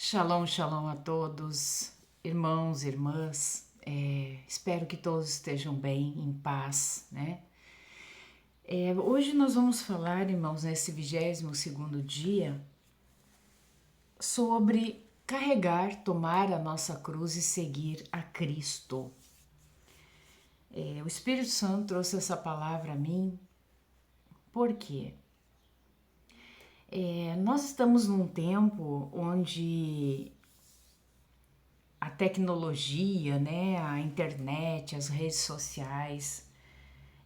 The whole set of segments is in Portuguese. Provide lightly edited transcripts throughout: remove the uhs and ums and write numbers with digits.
Shalom, shalom a todos, irmãos, irmãs. Espero que todos estejam bem, em paz, né? Hoje nós vamos falar, irmãos, nesse 22º dia, sobre carregar, tomar a nossa cruz e seguir a Cristo. O Espírito Santo trouxe essa palavra a mim, por quê? Nós estamos num tempo onde a tecnologia, né, a internet, as redes sociais,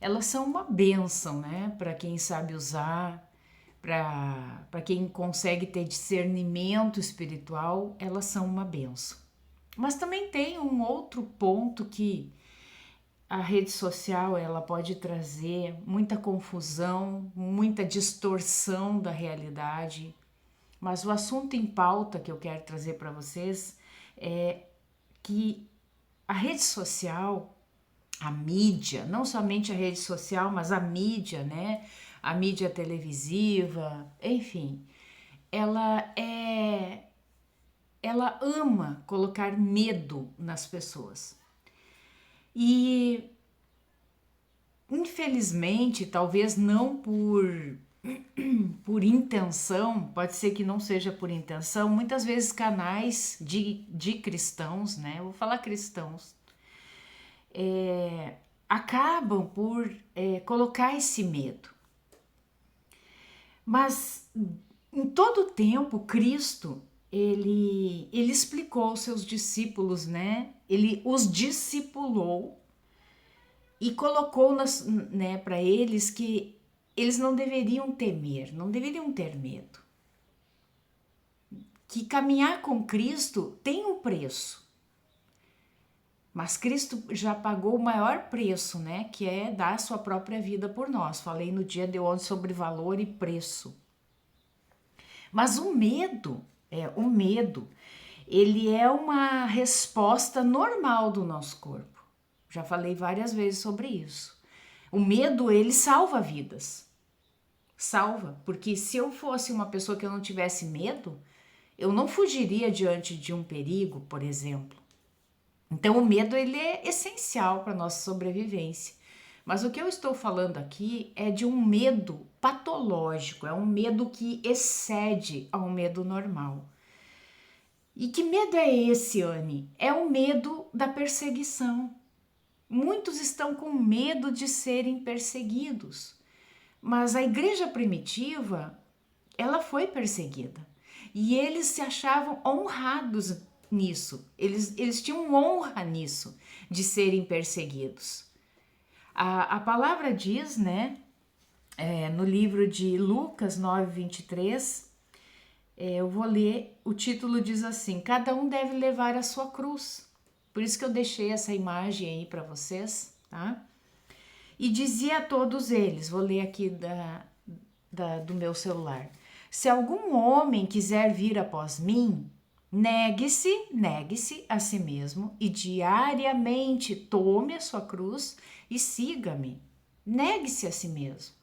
elas são uma bênção, né, para quem sabe usar, para quem consegue ter discernimento espiritual, elas são uma bênção. Mas também tem um outro ponto que a rede social ela pode trazer muita confusão, muita distorção da realidade. Mas o assunto em pauta que eu quero trazer para vocês é que a rede social, a mídia, não somente a rede social, mas a mídia, né? A mídia televisiva, enfim, ela ama colocar medo nas pessoas. E infelizmente, talvez não por intenção, pode ser que não seja por intenção, muitas vezes canais de cristãos, né? Eu vou falar cristãos, acabam por colocar esse medo. Mas em todo o tempo, Cristo, ele explicou aos seus discípulos, né? Ele os discipulou e colocou né, para eles que eles não deveriam temer, não deveriam ter medo. Que caminhar com Cristo tem um preço. Mas Cristo já pagou o maior preço, né? Que é dar a sua própria vida por nós. Falei no dia de ontem sobre valor e preço. Mas o medo, ele é uma resposta normal do nosso corpo. Já falei várias vezes sobre isso. O medo, ele salva vidas. Salva, porque se eu fosse uma pessoa que eu não tivesse medo, eu não fugiria diante de um perigo, por exemplo. Então o medo ele é essencial para a nossa sobrevivência. Mas o que eu estou falando aqui é de um medo patológico, é um medo que excede ao medo normal. E que medo é esse, Anne? É o medo da perseguição. Muitos estão com medo de serem perseguidos. Mas a igreja primitiva, ela foi perseguida. E eles se achavam honrados nisso. Eles tinham honra nisso, de serem perseguidos. A palavra diz, né, no livro de Lucas 9:23, eu vou ler, o título diz assim: cada um deve levar a sua cruz. Por isso que eu deixei essa imagem aí para vocês, tá? E dizia a todos eles, vou ler aqui do meu celular: se algum homem quiser vir após mim, negue-se a si mesmo e diariamente tome a sua cruz e siga-me. Negue-se a si mesmo.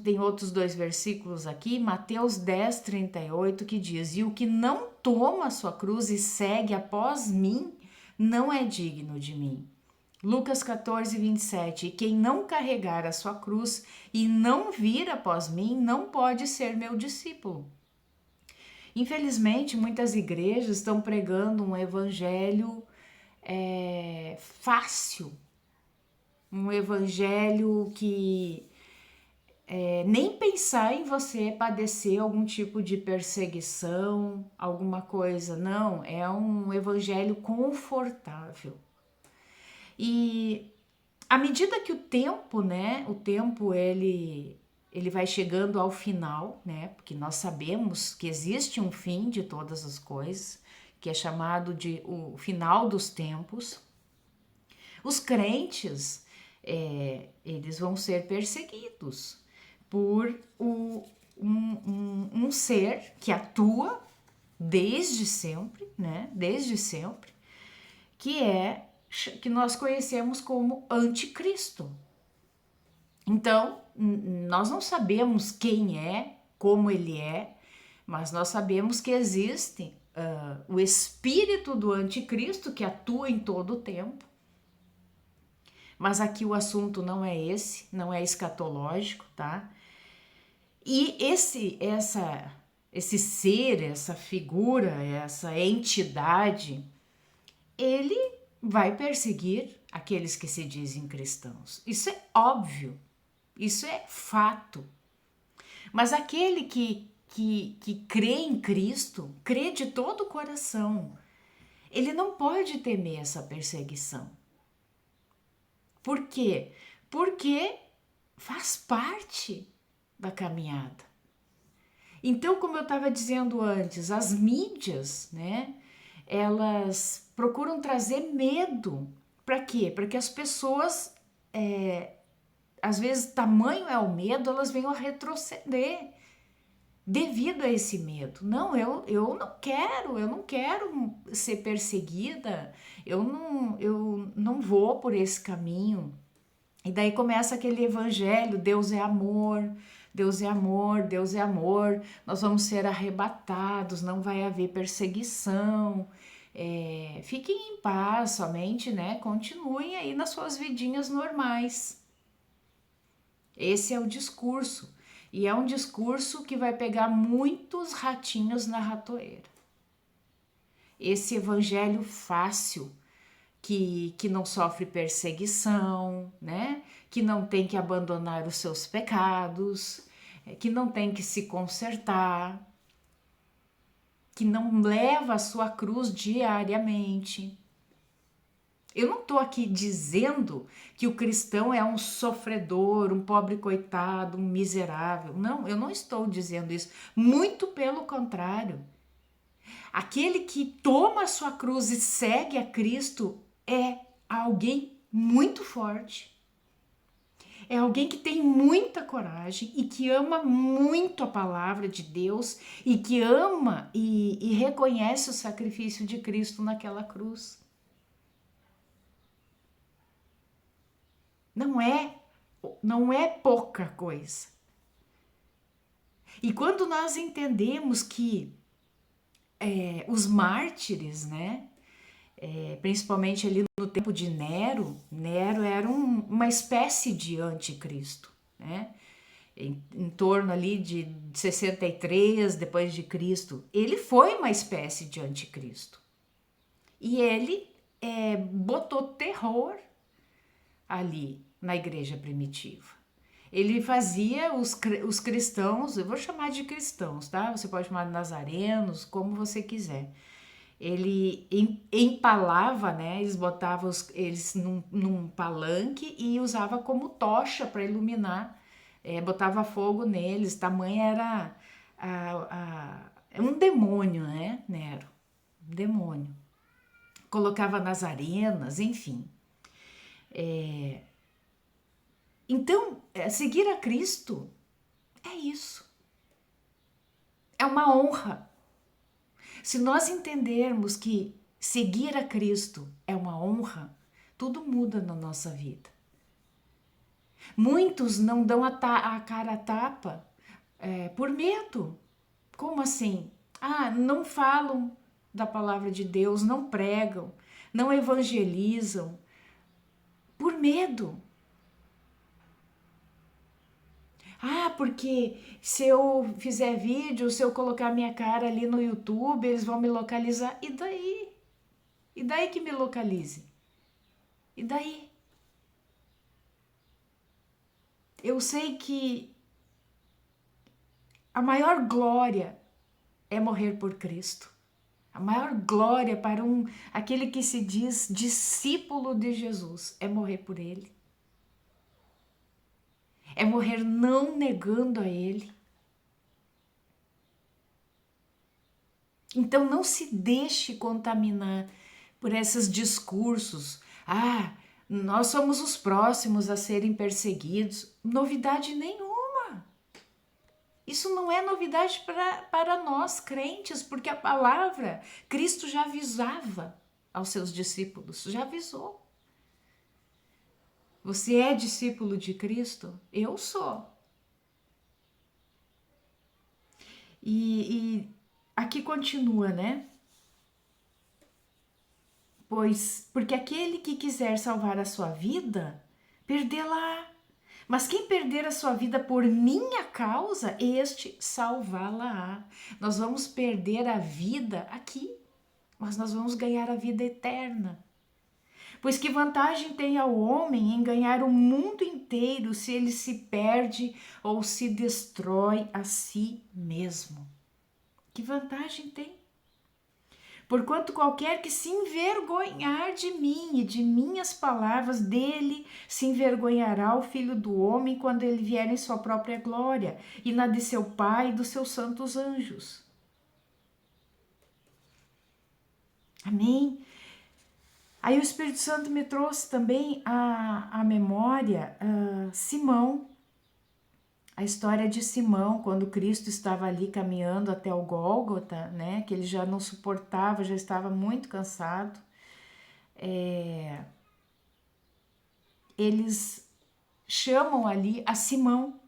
Tem outros 2 versículos aqui, Mateus 10:38, que diz: e o que não toma a sua cruz e segue após mim, não é digno de mim. Lucas 14:27, e quem não carregar a sua cruz e não vir após mim, não pode ser meu discípulo. Infelizmente, muitas igrejas estão pregando um evangelho fácil, um evangelho que nem pensar em você padecer algum tipo de perseguição, alguma coisa, não, é um evangelho confortável. E à medida que o tempo, né, ele vai chegando ao final, né, porque nós sabemos que existe um fim de todas as coisas, que é chamado de o final dos tempos. Os crentes, eles vão ser perseguidos por um ser que atua desde sempre, né, desde sempre, que nós conhecemos como anticristo. Então, nós não sabemos quem é, como ele é, Mas nós sabemos que existe o espírito do anticristo que atua em todo o tempo. Mas aqui o assunto não é esse, não é escatológico, tá? E esse ser, essa figura, essa entidade, ele vai perseguir aqueles que se dizem cristãos. Isso é óbvio, isso é fato. Mas aquele que crê em Cristo, crê de todo o coração, ele não pode temer essa perseguição. Por quê? Porque faz parte da caminhada. Então, como eu estava dizendo antes, as mídias, né, elas procuram trazer medo. Para quê? Para que as pessoas, às vezes, tamanho é o medo, elas venham a retroceder devido a esse medo. Não, eu não quero ser perseguida, eu não vou por esse caminho. E daí começa aquele evangelho, Deus é amor, Deus é amor, Deus é amor, nós vamos ser arrebatados, não vai haver perseguição, fiquem em paz somente, né? Continuem aí nas suas vidinhas normais. Esse é o discurso. E é um discurso que vai pegar muitos ratinhos na ratoeira. Esse evangelho fácil, que não sofre perseguição, né? Que não tem que abandonar os seus pecados, que não tem que se consertar, que não leva a sua cruz diariamente. Eu não estou aqui dizendo que o cristão é um sofredor, um pobre coitado, um miserável. Não, eu não estou dizendo isso. Muito pelo contrário. Aquele que toma a sua cruz e segue a Cristo é alguém muito forte. É alguém que tem muita coragem e que ama muito a palavra de Deus e que ama e reconhece o sacrifício de Cristo naquela cruz. Não é pouca coisa. E quando nós entendemos que os mártires, né, principalmente ali no tempo de Nero era uma espécie de anticristo, né? Em torno ali de 63 depois de Cristo, ele foi uma espécie de anticristo. E ele botou terror ali na igreja primitiva. Ele fazia os cristãos, eu vou chamar de cristãos, tá? Você pode chamar de nazarenos, como você quiser. Ele empalava, né? Eles botavam eles num palanque e usava como tocha para iluminar. Botava fogo neles, tamanho era um demônio, né? Nero, um demônio. Colocava nas arenas, enfim. Então, seguir a Cristo é isso. É uma honra. Se nós entendermos que seguir a Cristo é uma honra, tudo muda na nossa vida. Muitos não dão a cara a tapa por medo. Como assim? Não falam da palavra de Deus, não pregam, não evangelizam, por medo. Porque se eu fizer vídeo, se eu colocar minha cara ali no YouTube, eles vão me localizar. E daí? E daí que me localize? E daí? Eu sei que a maior glória é morrer por Cristo. A maior glória para aquele que se diz discípulo de Jesus é morrer por Ele. É morrer não negando a Ele. Então não se deixe contaminar por esses discursos. Nós somos os próximos a serem perseguidos. Novidade nenhuma. Isso não é novidade para nós crentes, porque a palavra, Cristo já avisava aos seus discípulos, já avisou. Você é discípulo de Cristo? Eu sou. E aqui continua, né? Porque aquele que quiser salvar a sua vida, perdê-la. Mas quem perder a sua vida por minha causa, este salvá-la-á. Nós vamos perder a vida aqui, mas nós vamos ganhar a vida eterna. Pois que vantagem tem ao homem em ganhar o mundo inteiro se ele se perde ou se destrói a si mesmo? Que vantagem tem? Porquanto qualquer que se envergonhar de mim e de minhas palavras, dele se envergonhará o Filho do Homem quando ele vier em sua própria glória e na de seu Pai e dos seus santos anjos. Amém? Aí o Espírito Santo me trouxe também a memória Simão, a história de Simão, quando Cristo estava ali caminhando até o Gólgota, né, que ele já não suportava, já estava muito cansado. Eles chamam ali a Simão.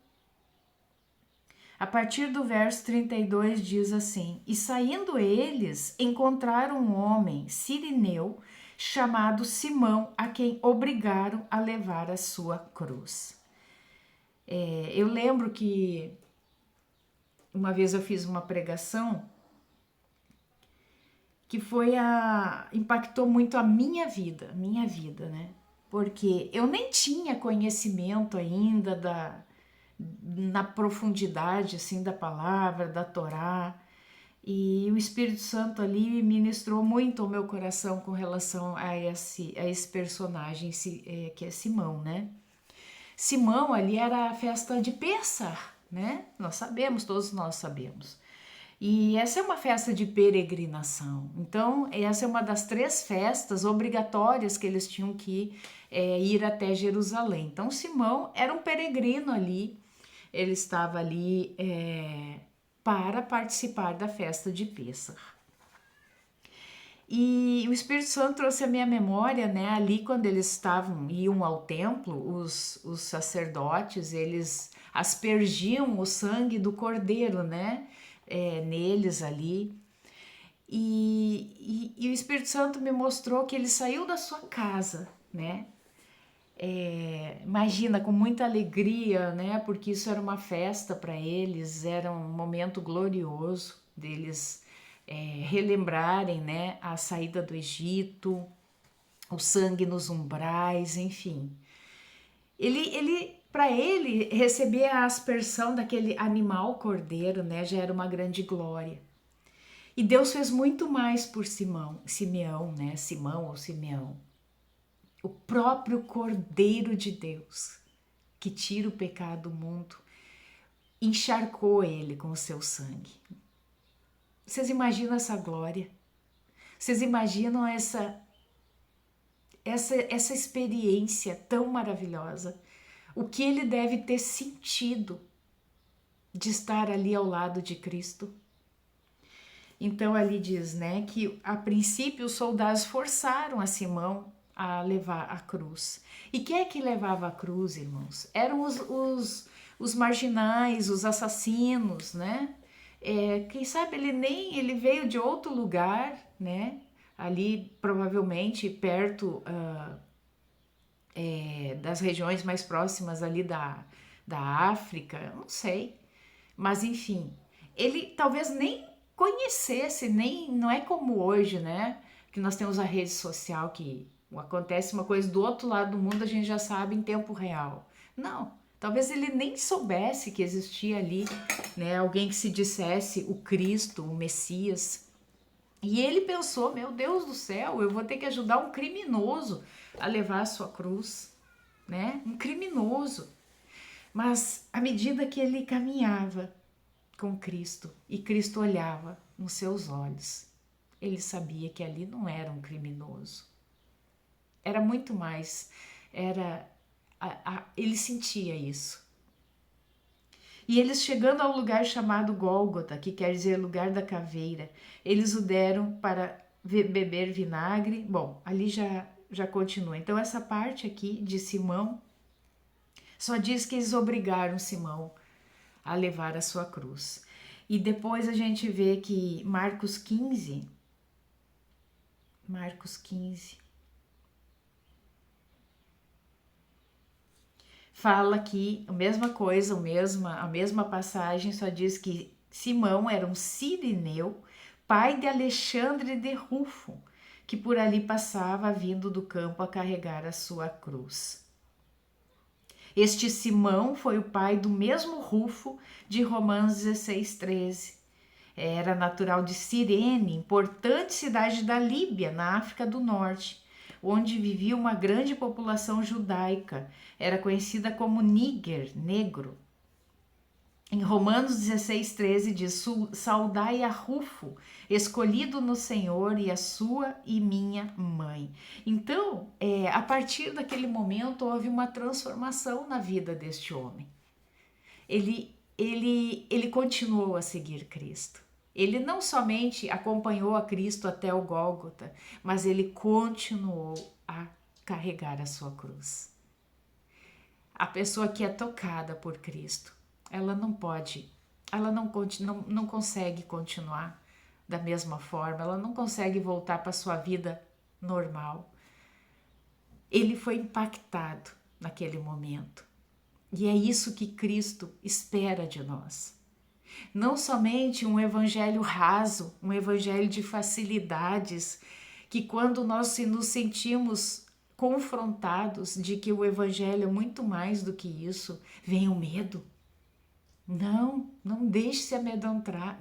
A partir do verso 32 diz assim: E saindo eles, encontraram um homem sirineu chamado Simão, a quem obrigaram a levar a sua cruz. Eu lembro que uma vez eu fiz uma pregação que impactou muito a minha vida, né? Porque eu nem tinha conhecimento ainda na profundidade assim da palavra, da Torá, e o Espírito Santo ali ministrou muito ao meu coração com relação a esse personagem que é Simão, né? Simão ali era a festa de Pêssar, né? Todos nós sabemos. E essa é uma festa de peregrinação. Então, essa é uma das 3 festas obrigatórias que eles tinham que ir até Jerusalém. Então, Simão era um peregrino ali, ele estava ali para participar da festa de Pêssar. E o Espírito Santo trouxe a minha memória, né, ali quando eles iam ao templo, os sacerdotes, eles aspergiam o sangue do cordeiro, né, neles ali. E o Espírito Santo me mostrou que ele saiu da sua casa, né, imagina, com muita alegria, né, porque isso era uma festa para eles, era um momento glorioso deles relembrarem, né, a saída do Egito, o sangue nos umbrais, enfim. Para ele, receber a aspersão daquele animal cordeiro, né, já era uma grande glória. E Deus fez muito mais por Simeão, né, Simão ou Simeão. O próprio Cordeiro de Deus, que tira o pecado do mundo, encharcou ele com o seu sangue. Vocês imaginam essa glória? Vocês imaginam essa experiência tão maravilhosa? O que ele deve ter sentido de estar ali ao lado de Cristo? Então ali diz, né, que a princípio os soldados forçaram a Simão a levar a cruz. E quem é que levava a cruz, irmãos? Eram os marginais, os assassinos, né? Quem sabe ele veio de outro lugar, né? Ali provavelmente perto das regiões mais próximas ali da África, não sei. Mas enfim, ele talvez nem conhecesse, não é como hoje, né? Que nós temos a rede social que acontece uma coisa do outro lado do mundo, a gente já sabe em tempo real. Não, talvez ele nem soubesse que existia ali, né, alguém que se dissesse o Cristo, o Messias. E ele pensou, meu Deus do céu, eu vou ter que ajudar um criminoso a levar a sua cruz, né? Um criminoso. Mas à medida que ele caminhava com Cristo e Cristo olhava nos seus olhos, ele sabia que ali não era um criminoso. Era muito mais, ele sentia isso. E eles chegando ao lugar chamado Gólgota, que quer dizer lugar da caveira, eles o deram para beber vinagre. Bom, ali já continua. Então essa parte aqui de Simão só diz que eles obrigaram Simão a levar a sua cruz. E depois a gente vê que Marcos 15, fala que a mesma coisa, a mesma passagem, só diz que Simão era um sirineu, pai de Alexandre de Rufo, que por ali passava vindo do campo a carregar a sua cruz. Este Simão foi o pai do mesmo Rufo de Romanos 16:13. Era natural de Cirene, importante cidade da Líbia, na África do Norte, onde vivia uma grande população judaica. Era conhecida como Níger, negro. Em Romanos 16:13 diz: saudai a Rufo, escolhido no Senhor, e a sua e minha mãe. Então, a partir daquele momento, houve uma transformação na vida deste homem. Ele continuou a seguir Cristo. Ele não somente acompanhou a Cristo até o Gólgota, mas ele continuou a carregar a sua cruz. A pessoa que é tocada por Cristo, ela não consegue continuar da mesma forma, ela não consegue voltar para a sua vida normal. Ele foi impactado naquele momento. E é isso que Cristo espera de nós. Não somente um evangelho raso, um evangelho de facilidades, que quando nós nos sentimos confrontados de que o evangelho é muito mais do que isso, vem o medo. Não deixe se amedrontar.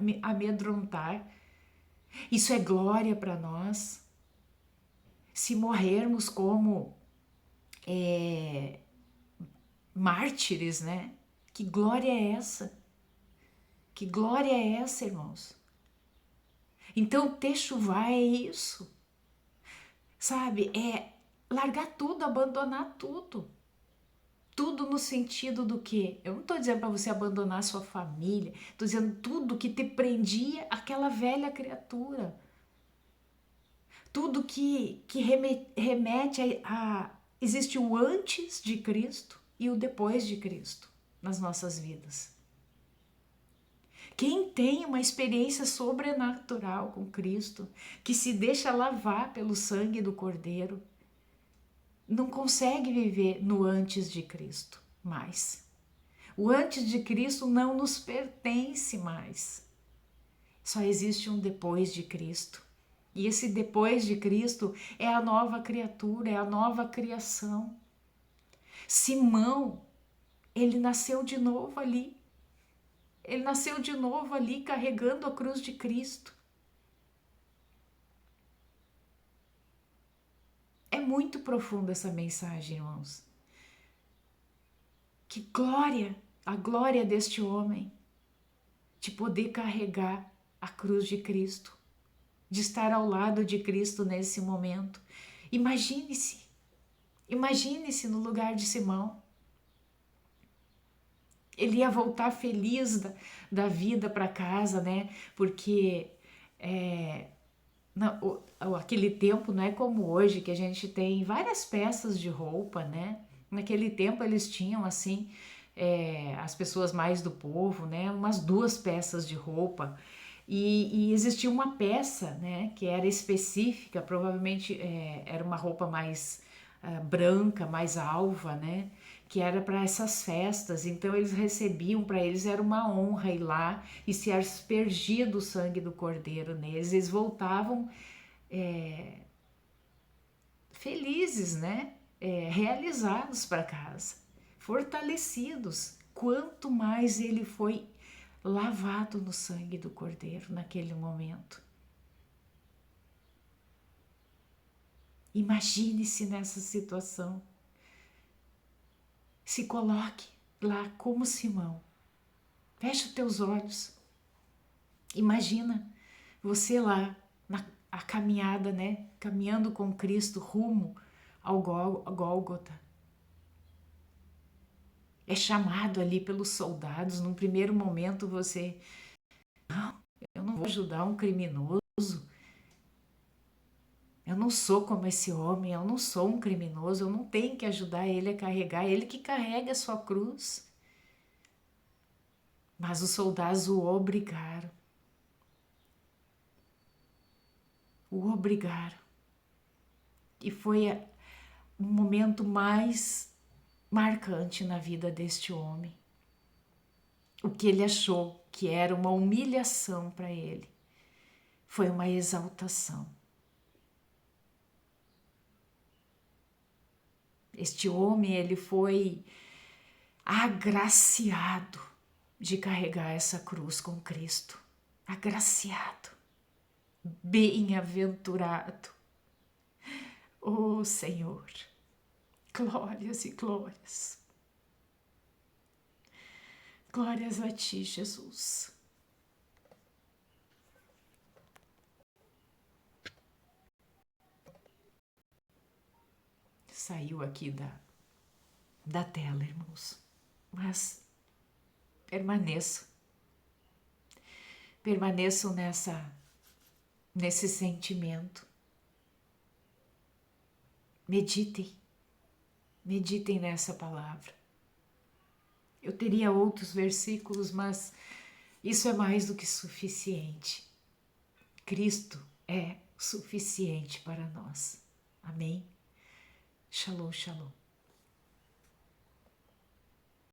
Isso é glória para nós. Se morrermos como mártires, né? Que glória é essa? Que glória é essa, irmãos? Então, techuvá é isso. Sabe? É largar tudo, abandonar tudo. Tudo no sentido do quê? Eu não estou dizendo para você abandonar sua família, estou dizendo tudo que te prendia àquela velha criatura. Tudo que remete a existe o antes de Cristo e o depois de Cristo nas nossas vidas. Quem tem uma experiência sobrenatural com Cristo, que se deixa lavar pelo sangue do Cordeiro, não consegue viver no antes de Cristo mais. O antes de Cristo não nos pertence mais. Só existe um depois de Cristo. E esse depois de Cristo é a nova criatura, é a nova criação. Simão, ele nasceu de novo ali. Ele nasceu de novo ali carregando a cruz de Cristo. É muito profunda essa mensagem, irmãos. Que glória, a glória deste homem, de poder carregar a cruz de Cristo, de estar ao lado de Cristo nesse momento. Imagine-se no lugar de Simão. Ele ia voltar feliz da vida para casa, né? Porque aquele tempo não é como hoje, que a gente tem várias peças de roupa, né? Naquele tempo eles tinham assim, as pessoas mais do povo, né? Umas 2 peças de roupa. E existia uma peça, né? Que era específica, provavelmente era uma roupa mais branca, mais alva, né? Que era para essas festas. Então eles recebiam, para eles era uma honra ir lá e se aspergir do sangue do Cordeiro neles. Eles voltavam felizes, né? Realizados para casa, fortalecidos. Quanto mais ele foi lavado no sangue do Cordeiro naquele momento. Imagine-se nessa situação. Se coloque lá como Simão. Feche os teus olhos. Imagina você lá a caminhada, né? Caminhando com Cristo rumo ao Gólgota. É chamado ali pelos soldados. Num primeiro momento você... Não, eu não vou ajudar um criminoso. Eu não sou como esse homem, eu não sou um criminoso, eu não tenho que ajudar ele a carregar, ele que carrega a sua cruz. Mas os soldados o obrigaram. O obrigaram. E foi o momento mais marcante na vida deste homem. O que ele achou que era uma humilhação para ele foi uma exaltação. Este homem, ele foi agraciado de carregar essa cruz com Cristo. Agraciado. Bem-aventurado. Oh, Senhor, glórias e glórias. Glórias a Ti, Jesus. Saiu aqui da tela, irmãos, mas permaneçam nesse sentimento. Meditem nessa palavra. Eu teria outros versículos, mas isso é mais do que suficiente. Cristo é suficiente para nós. Amém? Shalom, shalom.